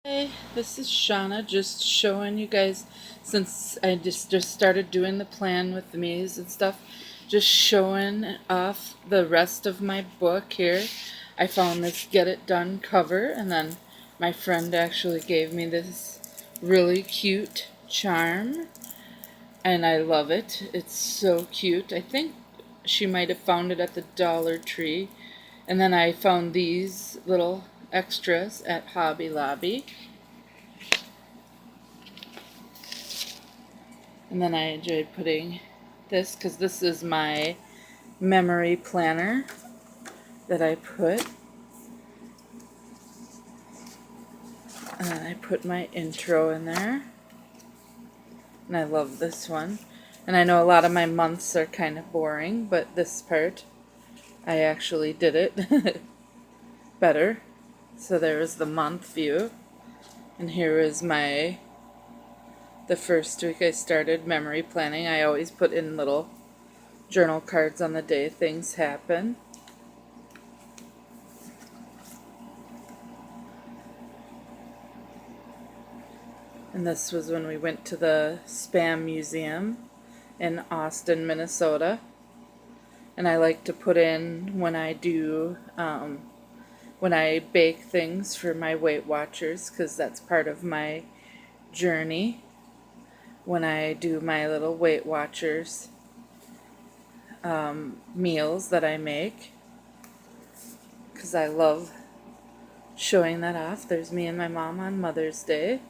Hey, this is Shauna, just showing you guys, since I just started doing the plan with the me's and stuff, just showing off the rest of my book here. I found this Get It Done cover, and then my friend actually gave me this really cute charm, and I love it. It's so cute. I think she might have found it at the Dollar Tree. And then I found these little extras at Hobby Lobby. And then I enjoyed putting this because this is my memory planner that I put. And then I put my intro in there. And I love this one. And I know a lot of my months are kind of boring, but this part, I actually did it better. So there is the month view. And here is the first week I started memory planning. I always put in little journal cards on the day things happen. And this was when we went to the Spam Museum in Austin, Minnesota. And I like to put in when I do, when I bake things for my Weight Watchers, because that's part of my journey. When I do my little Weight Watchers meals that I make, because I love showing that off. There's me and my mom on Mother's Day.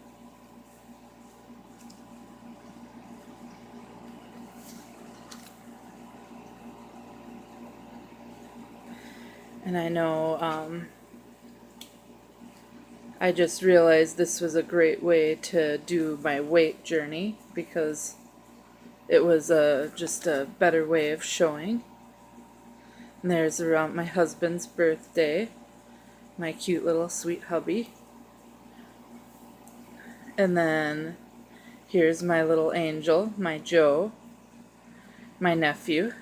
And I know I just realized this was a great way to do my weight journey because it was just a better way of showing. And there's around my husband's birthday, my cute little sweet hubby. And then here's my little angel, my Joe, my nephew.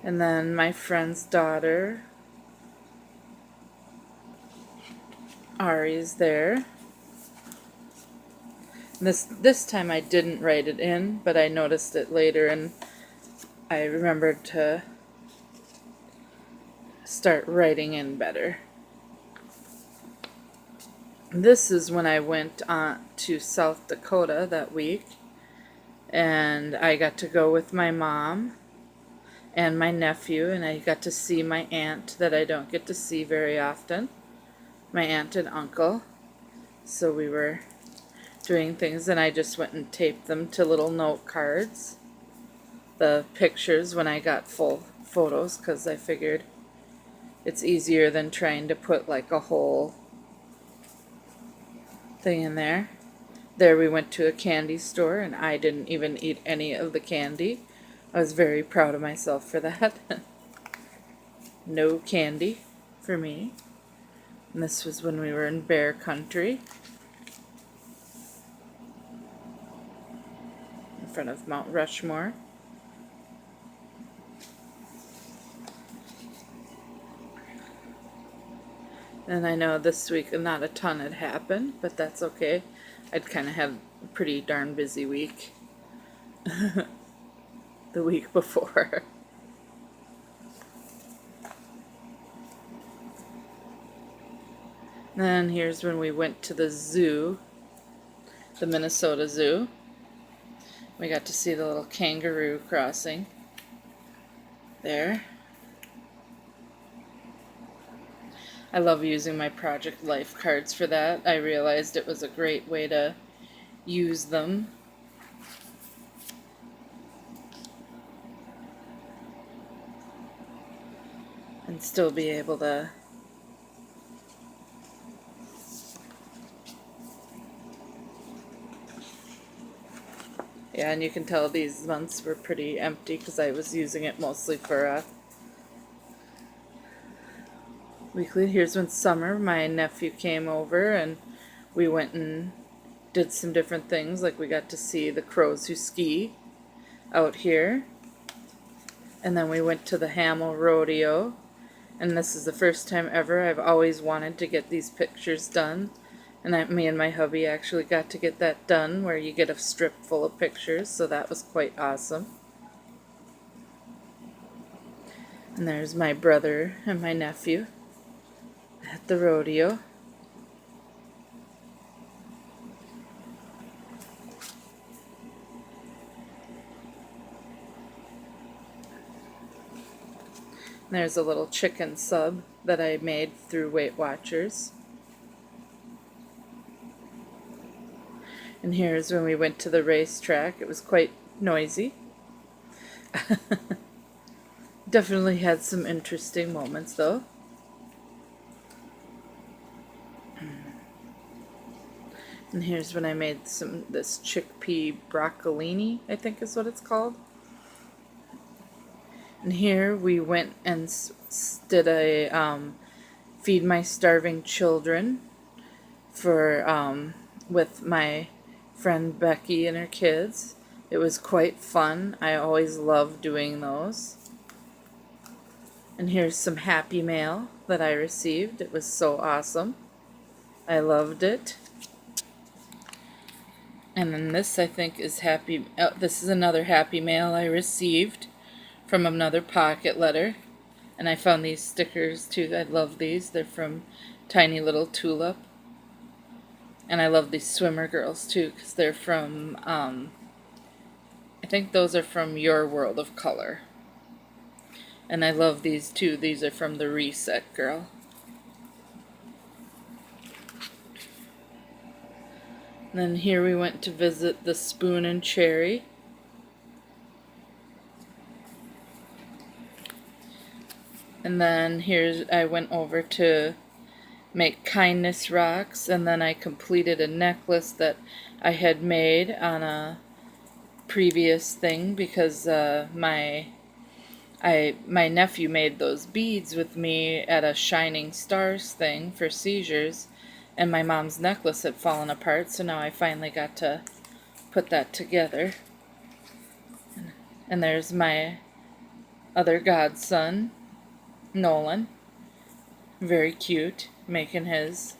And then my friend's daughter, Ari's there. This time I didn't write it in, but I noticed it later and I remembered to start writing in better. This is when I went to South Dakota that week, and I got to go with my mom and my nephew, and I got to see my aunt that I don't get to see very often, my aunt and uncle. So we were doing things, and I just went and taped them to little note cards, the pictures when I got full photos, because I figured it's easier than trying to put like a whole thing in there. There we went to a candy store, and I didn't even eat any of the candy. I was very proud of myself for that. No candy for me. And this was when we were in bear country, in front of Mount Rushmore. And I know this week not a ton had happened, but that's okay. I'd kind of had a pretty darn busy week the week before. Then here's when we went to the zoo, the Minnesota Zoo. We got to see the little kangaroo crossing there. I love using my Project Life cards for that. I realized it was a great way to use them. And still be able to yeah, and you can tell these months were pretty empty because I was using it mostly for weekly. Here's when summer, my nephew came over and we went and did some different things. Like we got to see the crows who ski out here. And then we went to the Hamel Rodeo And this is the first time ever. I've always wanted to get these pictures done. And me and my hubby actually got to get that done, where you get a strip full of pictures, so that was quite awesome. And there's my brother and my nephew at the rodeo. There's a little chicken sub that I made through Weight Watchers. And here's when we went to the racetrack. It was quite noisy. Definitely had some interesting moments though. And here's when I made this chickpea broccolini, I think is what it's called. And here we went and did a feed my starving children for with my friend Becky and her kids. It was quite fun. I always love doing those. And here's some Happy Mail that I received. It was so awesome. I loved it. And then this, I think, is this is another Happy Mail I received from another pocket letter. And I found these stickers too. I love these. They're from Tiny Little Tulip. And I love these swimmer girls too, because they're from, I think those are from Your World of Color. And I love these too. These are from the Reset Girl. And then here we went to visit the Spoon and Cherry. And then I went over to make kindness rocks, and then I completed a necklace that I had made on a previous thing, because my nephew made those beads with me at a Shining Stars thing for seizures, and my mom's necklace had fallen apart, so now I finally got to put that together. And there's my other godson, Nolan. Very cute, making his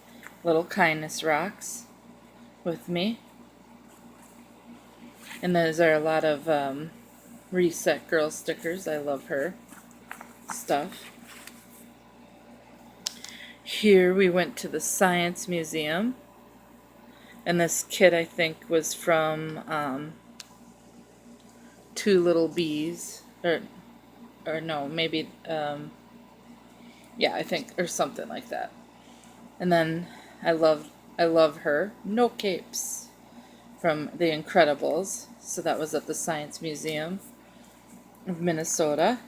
little kindness rocks with me. And those are a lot of Reset Girl stickers. I love her stuff. Here we went to the Science Museum, and this kit I think was from Two Little Bees, or no, maybe yeah, I think, or something like that. And then I love her No Capes from The Incredibles. So that was at the Science Museum of Minnesota.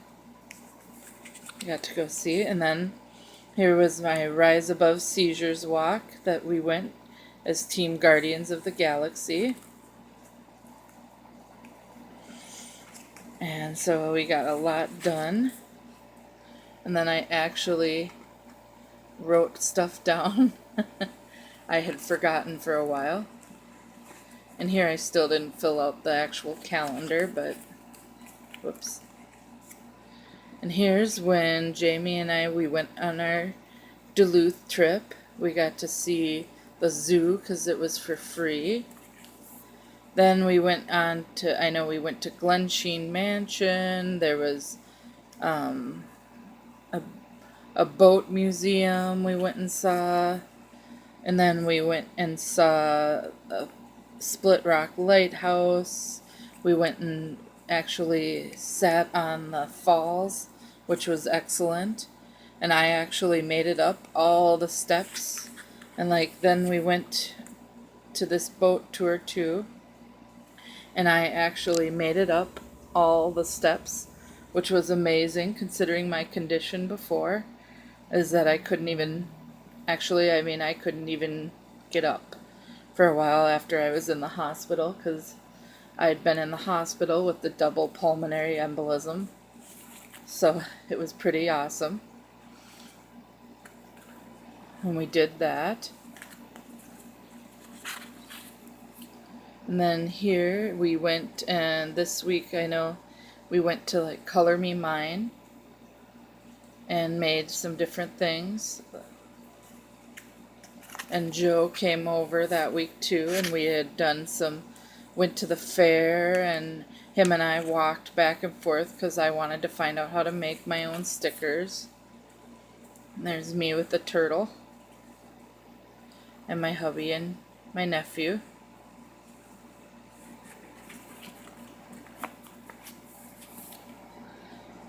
I got to go see. And then here was my Rise Above Seizures walk that we went as Team Guardians of the Galaxy. And so we got a lot done. And then I actually wrote stuff down I had forgotten for a while. And here I still didn't fill out the actual calendar, but whoops. And here's when Jamie and we went on our Duluth trip. We got to see the zoo because it was for free. Then we went on to, we went to Glensheen Mansion. There was a boat museum we went and saw. And then we went and saw a Split Rock Lighthouse. We went and actually sat on the falls, which was excellent. And I actually made it up all the steps. And then we went to this boat tour too. And I actually made it up all the steps, which was amazing considering my condition before, is that I couldn't even, I couldn't even get up for a while after I was in the hospital, because I had been in the hospital with the double pulmonary embolism. So it was pretty awesome. And we did that. And then here we went, and this week I know we went to Color Me Mine. and made some different things. And Joe came over that week too, and we had went to the fair, and him and I walked back and forth because I wanted to find out how to make my own stickers. And there's me with the turtle, and my hubby and my nephew.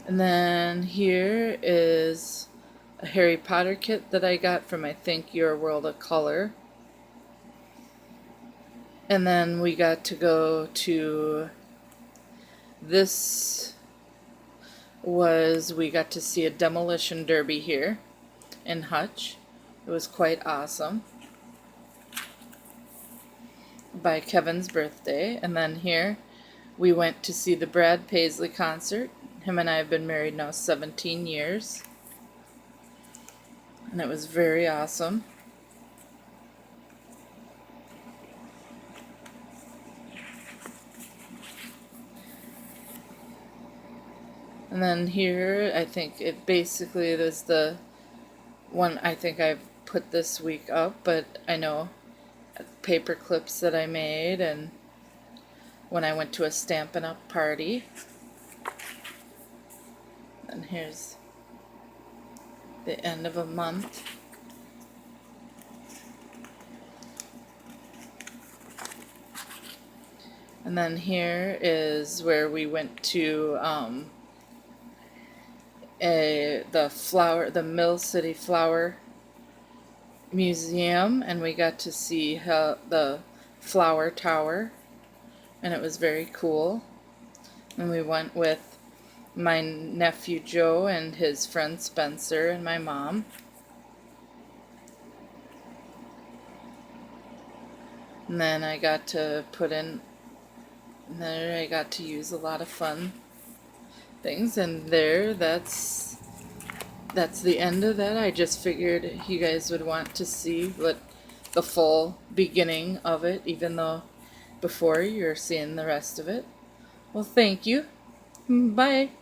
And then here is a Harry Potter kit that I got from I think Your World of Color. And then we got to go to we got to see a demolition derby here in Hutch. It was quite awesome. By Kevin's birthday. And then here we went to see the Brad Paisley concert. Him and I have been married now 17 years. And it was very awesome. And then here, I think it basically is the one I think I've put this week up, but I know paper clips that I made, and when I went to a Stampin' Up! Party. And here's the end of a month. And then here is where we went to the Mill City Flower Museum, and we got to see the flower tower, and it was very cool. And we went with my nephew Joe and his friend Spencer and my mom. And then I got to I got to use a lot of fun things, and that's the end of that. I just figured you guys would want to see the full beginning of it, even though before you're seeing the rest of it. Well, thank you. Bye.